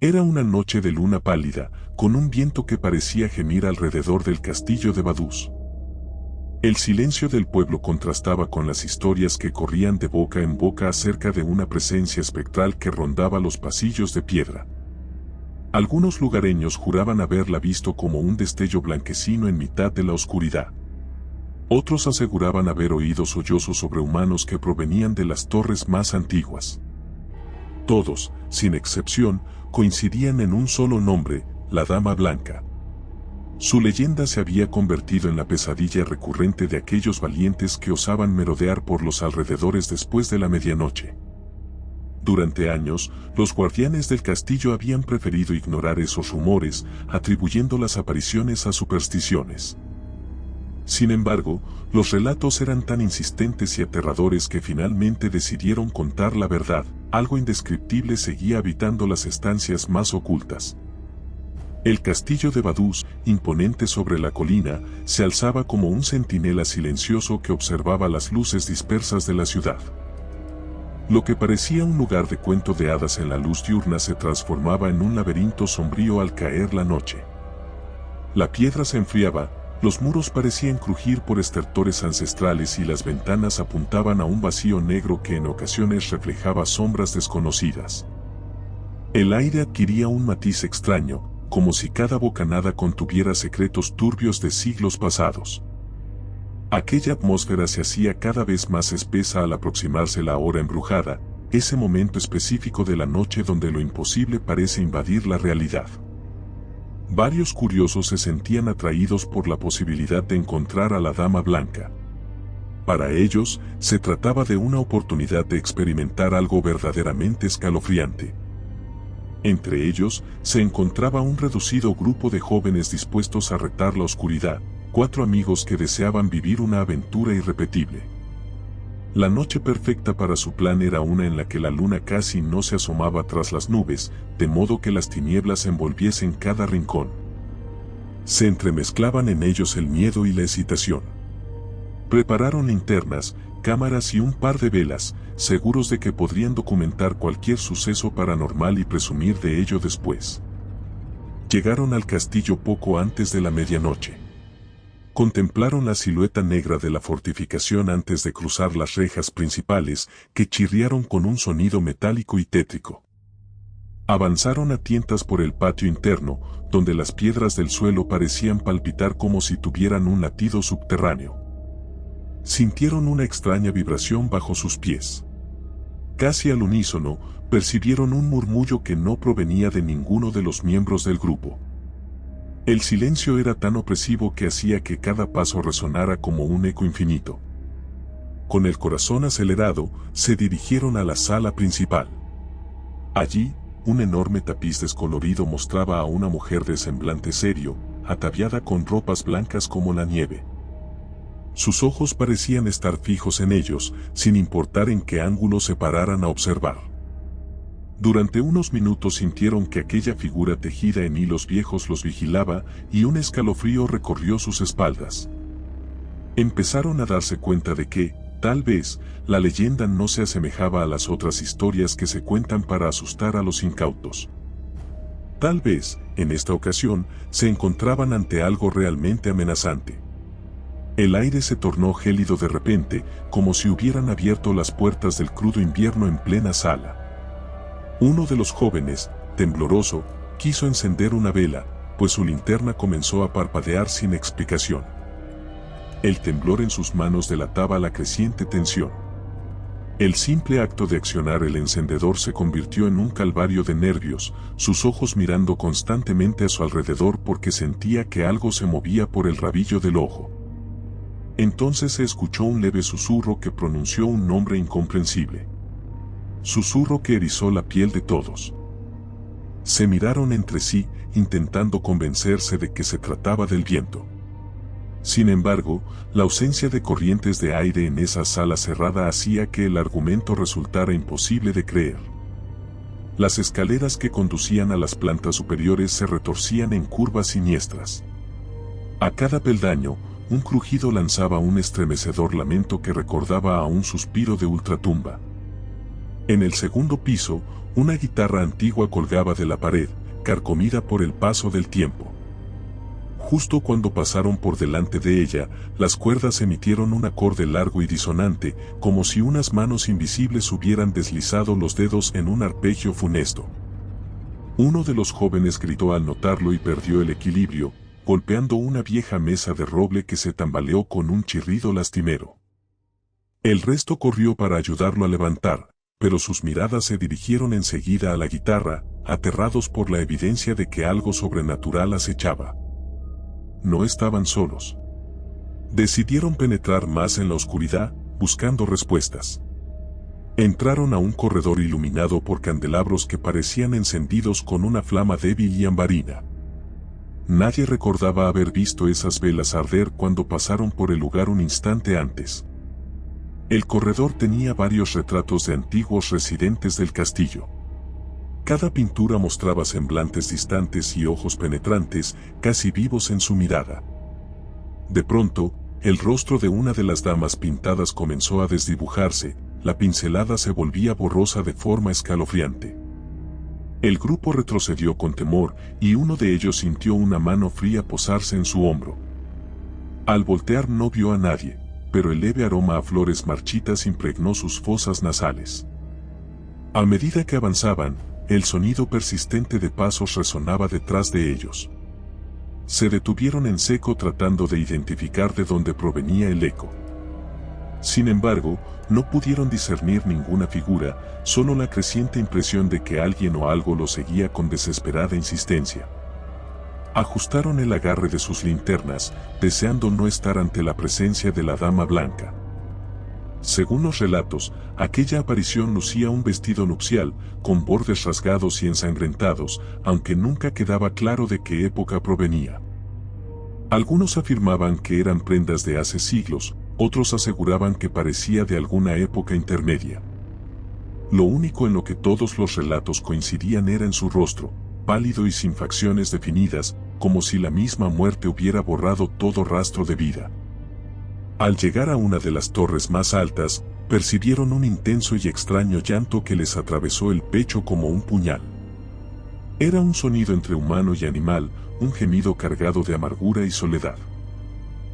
Era una noche de luna pálida, con un viento que parecía gemir alrededor del castillo de Vaduz. El silencio del pueblo contrastaba con las historias que corrían de boca en boca acerca de una presencia espectral que rondaba los pasillos de piedra. Algunos lugareños juraban haberla visto como un destello blanquecino en mitad de la oscuridad. Otros aseguraban haber oído sollozos sobrehumanos que provenían de las torres más antiguas. Todos, sin excepción, coincidían en un solo nombre, la Dama Blanca. Su leyenda se había convertido en la pesadilla recurrente de aquellos valientes que osaban merodear por los alrededores después de la medianoche. Durante años, los guardianes del castillo habían preferido ignorar esos rumores, atribuyendo las apariciones a supersticiones. Sin embargo, los relatos eran tan insistentes y aterradores que finalmente decidieron contar la verdad. Algo indescriptible seguía habitando las estancias más ocultas. El castillo de Vaduz, imponente sobre la colina, se alzaba como un centinela silencioso que observaba las luces dispersas de la ciudad. Lo que parecía un lugar de cuento de hadas en la luz diurna se transformaba en un laberinto sombrío al caer la noche. La piedra se enfriaba, los muros parecían crujir por estertores ancestrales y las ventanas apuntaban a un vacío negro que en ocasiones reflejaba sombras desconocidas. El aire adquiría un matiz extraño, como si cada bocanada contuviera secretos turbios de siglos pasados. Aquella atmósfera se hacía cada vez más espesa al aproximarse la hora embrujada, ese momento específico de la noche donde lo imposible parece invadir la realidad. Varios curiosos se sentían atraídos por la posibilidad de encontrar a la Dama Blanca. Para ellos, se trataba de una oportunidad de experimentar algo verdaderamente escalofriante. Entre ellos, se encontraba un reducido grupo de jóvenes dispuestos a retar la oscuridad, 4 amigos que deseaban vivir una aventura irrepetible. La noche perfecta para su plan era una en la que la luna casi no se asomaba tras las nubes, de modo que las tinieblas envolviesen cada rincón. Se entremezclaban en ellos el miedo y la excitación. Prepararon linternas, cámaras y un par de velas, seguros de que podrían documentar cualquier suceso paranormal y presumir de ello después. Llegaron al castillo poco antes de la medianoche. Contemplaron la silueta negra de la fortificación antes de cruzar las rejas principales, que chirriaron con un sonido metálico y tétrico. Avanzaron a tientas por el patio interno, donde las piedras del suelo parecían palpitar como si tuvieran un latido subterráneo. Sintieron una extraña vibración bajo sus pies. Casi al unísono, percibieron un murmullo que no provenía de ninguno de los miembros del grupo. El silencio era tan opresivo que hacía que cada paso resonara como un eco infinito. Con el corazón acelerado, se dirigieron a la sala principal. Allí, un enorme tapiz descolorido mostraba a una mujer de semblante serio, ataviada con ropas blancas como la nieve. Sus ojos parecían estar fijos en ellos, sin importar en qué ángulo se pararan a observar. Durante unos minutos sintieron que aquella figura tejida en hilos viejos los vigilaba y un escalofrío recorrió sus espaldas. Empezaron a darse cuenta de que, tal vez, la leyenda no se asemejaba a las otras historias que se cuentan para asustar a los incautos. Tal vez, en esta ocasión, se encontraban ante algo realmente amenazante. El aire se tornó gélido de repente, como si hubieran abierto las puertas del crudo invierno en plena sala. Uno de los jóvenes, tembloroso, quiso encender una vela, pues su linterna comenzó a parpadear sin explicación. El temblor en sus manos delataba la creciente tensión. El simple acto de accionar el encendedor se convirtió en un calvario de nervios, sus ojos mirando constantemente a su alrededor porque sentía que algo se movía por el rabillo del ojo. Entonces se escuchó un leve susurro que pronunció un nombre incomprensible. Susurro que erizó la piel de todos. Se miraron entre sí, intentando convencerse de que se trataba del viento. Sin embargo, la ausencia de corrientes de aire en esa sala cerrada hacía que el argumento resultara imposible de creer. Las escaleras que conducían a las plantas superiores se retorcían en curvas siniestras. A cada peldaño, un crujido lanzaba un estremecedor lamento que recordaba a un suspiro de ultratumba. En el segundo piso, Una guitarra antigua colgaba de la pared, carcomida por el paso del tiempo. Justo cuando pasaron por delante de ella, las cuerdas emitieron un acorde largo y disonante, como si unas manos invisibles hubieran deslizado los dedos en un arpegio funesto. Uno de los jóvenes gritó al notarlo y perdió el equilibrio, golpeando una vieja mesa de roble que se tambaleó con un chirrido lastimero. El resto corrió para ayudarlo a levantar, pero sus miradas se dirigieron enseguida a la guitarra, aterrados por la evidencia de que algo sobrenatural acechaba. No estaban solos. Decidieron penetrar más en la oscuridad, buscando respuestas. Entraron a un corredor iluminado por candelabros que parecían encendidos con una flama débil y ambarina. Nadie recordaba haber visto esas velas arder cuando pasaron por el lugar un instante antes. El corredor tenía varios retratos de antiguos residentes del castillo. Cada pintura mostraba semblantes distantes y ojos penetrantes, casi vivos en su mirada. De pronto, el rostro de una de las damas pintadas comenzó a desdibujarse, la pincelada se volvía borrosa de forma escalofriante. El grupo retrocedió con temor, y uno de ellos sintió una mano fría posarse en su hombro. Al voltear no vio a nadie, pero el leve aroma a flores marchitas impregnó sus fosas nasales. A medida que avanzaban, el sonido persistente de pasos resonaba detrás de ellos. Se detuvieron en seco tratando de identificar de dónde provenía el eco. Sin embargo, no pudieron discernir ninguna figura, solo la creciente impresión de que alguien o algo los seguía con desesperada insistencia. Ajustaron el agarre de sus linternas, deseando no estar ante la presencia de la Dama Blanca. Según los relatos, aquella aparición lucía un vestido nupcial, con bordes rasgados y ensangrentados, aunque nunca quedaba claro de qué época provenía. Algunos afirmaban que eran prendas de hace siglos, otros aseguraban que parecía de alguna época intermedia. Lo único en lo que todos los relatos coincidían era en su rostro, pálido y sin facciones definidas, como si la misma muerte hubiera borrado todo rastro de vida. Al llegar a una de las torres más altas, percibieron un intenso y extraño llanto que les atravesó el pecho como un puñal. Era un sonido entre humano y animal, un gemido cargado de amargura y soledad.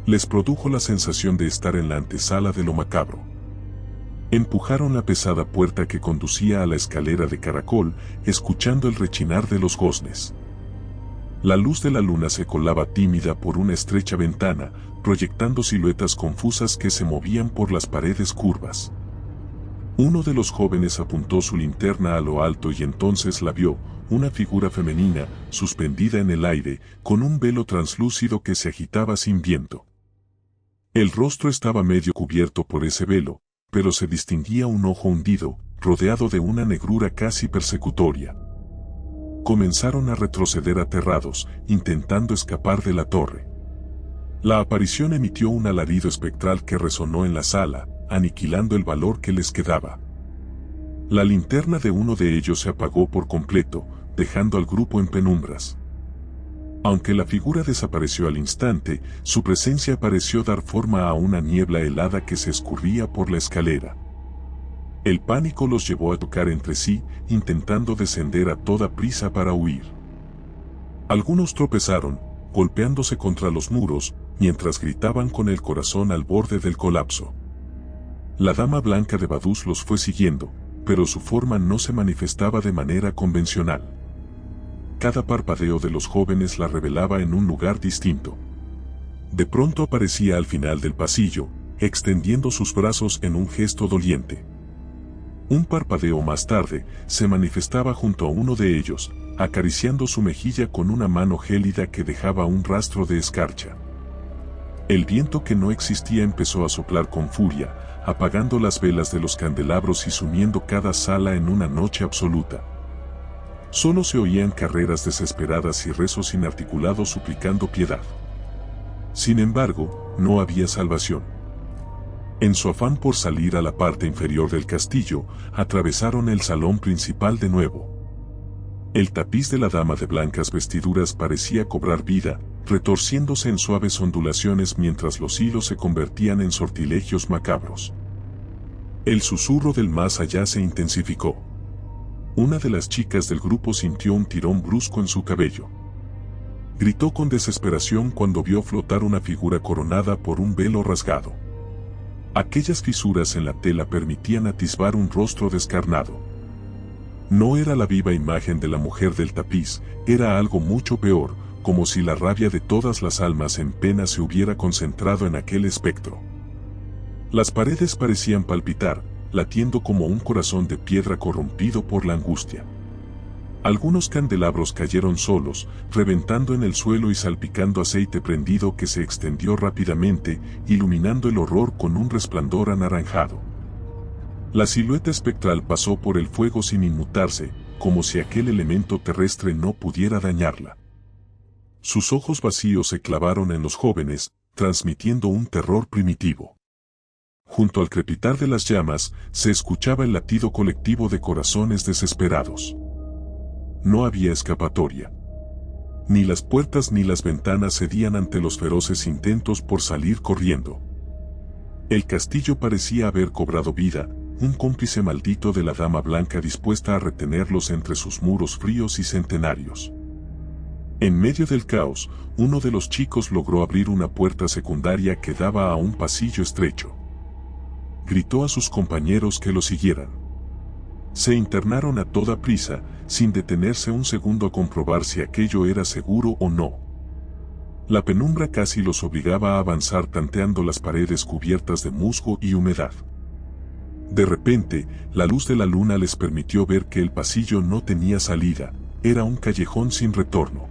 Les produjo la sensación de estar en la antesala de lo macabro. Empujaron la pesada puerta que conducía a la escalera de caracol, escuchando el rechinar de los goznes. La luz de la luna se colaba tímida por una estrecha ventana, proyectando siluetas confusas que se movían por las paredes curvas. Uno de los jóvenes apuntó su linterna a lo alto y entonces la vio, una figura femenina, suspendida en el aire, con un velo translúcido que se agitaba sin viento. El rostro estaba medio cubierto por ese velo, pero se distinguía un ojo hundido, rodeado de una negrura casi persecutoria. Comenzaron a retroceder aterrados, intentando escapar de la torre. La aparición emitió un alarido espectral que resonó en la sala, aniquilando el valor que les quedaba. La linterna de uno de ellos se apagó por completo, dejando al grupo en penumbras. Aunque la figura desapareció al instante, su presencia pareció dar forma a una niebla helada que se escurría por la escalera. El pánico los llevó a tocar entre sí, intentando descender a toda prisa para huir. Algunos tropezaron, golpeándose contra los muros, mientras gritaban con el corazón al borde del colapso. La Dama Blanca de Vaduz los fue siguiendo, pero su forma no se manifestaba de manera convencional. Cada parpadeo de los jóvenes la revelaba en un lugar distinto. De pronto aparecía al final del pasillo, extendiendo sus brazos en un gesto doliente. Un parpadeo más tarde, se manifestaba junto a uno de ellos, acariciando su mejilla con una mano gélida que dejaba un rastro de escarcha. El viento que no existía empezó a soplar con furia, apagando las velas de los candelabros y sumiendo cada sala en una noche absoluta. Solo se oían carreras desesperadas y rezos inarticulados suplicando piedad. Sin embargo, no había salvación. En su afán por salir a la parte inferior del castillo, atravesaron el salón principal de nuevo. El tapiz de la dama de blancas vestiduras parecía cobrar vida, retorciéndose en suaves ondulaciones mientras los hilos se convertían en sortilegios macabros. El susurro del más allá se intensificó. Una de las chicas del grupo sintió un tirón brusco en su cabello. Gritó con desesperación cuando vio flotar una figura coronada por un velo rasgado. Aquellas fisuras en la tela permitían atisbar un rostro descarnado. No era la viva imagen de la mujer del tapiz, era algo mucho peor, como si la rabia de todas las almas en pena se hubiera concentrado en aquel espectro. Las paredes parecían palpitar, latiendo como un corazón de piedra corrompido por la angustia. Algunos candelabros cayeron solos, reventando en el suelo y salpicando aceite prendido que se extendió rápidamente, iluminando el horror con un resplandor anaranjado. La silueta espectral pasó por el fuego sin inmutarse, como si aquel elemento terrestre no pudiera dañarla. Sus ojos vacíos se clavaron en los jóvenes, transmitiendo un terror primitivo. Junto al crepitar de las llamas, se escuchaba el latido colectivo de corazones desesperados. No había escapatoria. Ni las puertas ni las ventanas cedían ante los feroces intentos por salir corriendo. El castillo parecía haber cobrado vida, un cómplice maldito de la Dama Blanca dispuesta a retenerlos entre sus muros fríos y centenarios. En medio del caos, uno de los chicos logró abrir una puerta secundaria que daba a un pasillo estrecho. Gritó a sus compañeros que lo siguieran. Se internaron a toda prisa, sin detenerse un segundo a comprobar si aquello era seguro o no. La penumbra casi los obligaba a avanzar tanteando las paredes cubiertas de musgo y humedad. De repente, la luz de la luna les permitió ver que el pasillo no tenía salida, era un callejón sin retorno.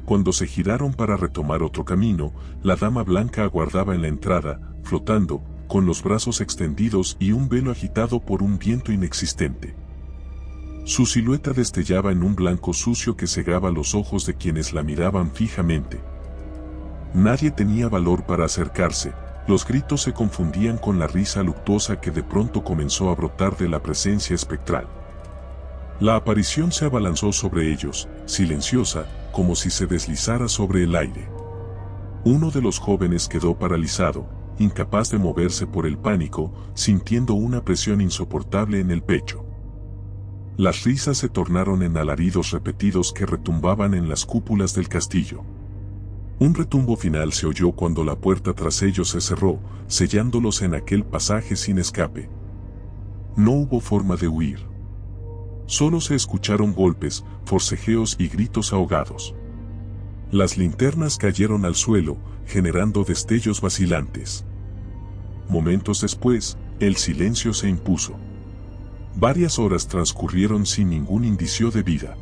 Cuando se giraron para retomar otro camino, la Dama Blanca aguardaba en la entrada, flotando, con los brazos extendidos y un velo agitado por un viento inexistente. Su silueta destellaba en un blanco sucio que cegaba los ojos de quienes la miraban fijamente. Nadie tenía valor para acercarse, los gritos se confundían con la risa luctuosa que de pronto comenzó a brotar de la presencia espectral. La aparición se abalanzó sobre ellos, silenciosa, como si se deslizara sobre el aire. Uno de los jóvenes quedó paralizado, incapaz de moverse por el pánico, sintiendo una presión insoportable en el pecho. Las risas se tornaron en alaridos repetidos que retumbaban en las cúpulas del castillo. Un retumbo final se oyó cuando la puerta tras ellos se cerró, sellándolos en aquel pasaje sin escape. No hubo forma de huir. Solo se escucharon golpes, forcejeos y gritos ahogados. Las linternas cayeron al suelo, generando destellos vacilantes. Momentos después, el silencio se impuso. Varias horas transcurrieron sin ningún indicio de vida.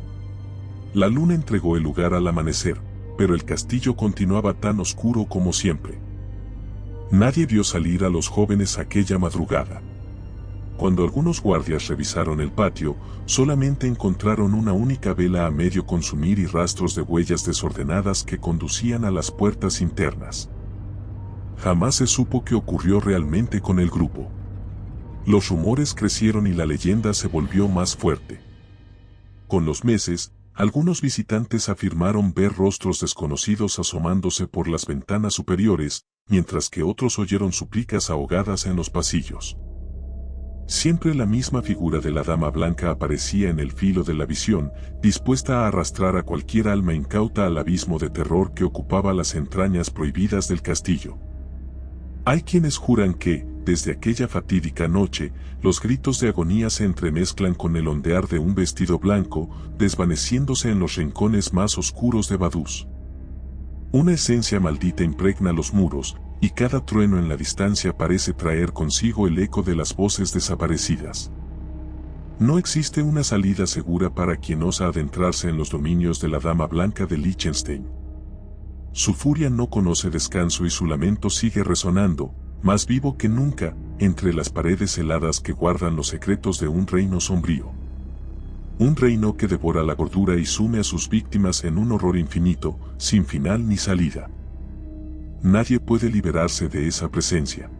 La luna entregó el lugar al amanecer, pero el castillo continuaba tan oscuro como siempre. Nadie vio salir a los jóvenes aquella madrugada. Cuando algunos guardias revisaron el patio, solamente encontraron una única vela a medio consumir y rastros de huellas desordenadas que conducían a las puertas internas. Jamás se supo qué ocurrió realmente con el grupo. Los rumores crecieron y la leyenda se volvió más fuerte. Con los meses, algunos visitantes afirmaron ver rostros desconocidos asomándose por las ventanas superiores, mientras que otros oyeron súplicas ahogadas en los pasillos. Siempre la misma figura de la Dama Blanca aparecía en el filo de la visión, dispuesta a arrastrar a cualquier alma incauta al abismo de terror que ocupaba las entrañas prohibidas del castillo. Hay quienes juran que, desde aquella fatídica noche, los gritos de agonía se entremezclan con el ondear de un vestido blanco, desvaneciéndose en los rincones más oscuros de Vaduz. Una esencia maldita impregna los muros, y cada trueno en la distancia parece traer consigo el eco de las voces desaparecidas. No existe una salida segura para quien osa adentrarse en los dominios de la Dama Blanca de Liechtenstein. Su furia no conoce descanso y su lamento sigue resonando, más vivo que nunca, entre las paredes heladas que guardan los secretos de un reino sombrío. Un reino que devora la gordura y sume a sus víctimas en un horror infinito, sin final ni salida. Nadie puede liberarse de esa presencia.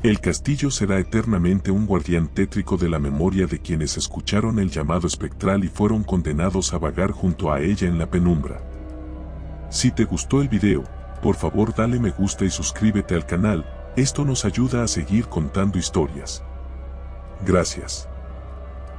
El castillo será eternamente un guardián tétrico de la memoria de quienes escucharon el llamado espectral y fueron condenados a vagar junto a ella en la penumbra. Si te gustó el video, por favor dale me gusta y suscríbete al canal, esto nos ayuda a seguir contando historias. Gracias.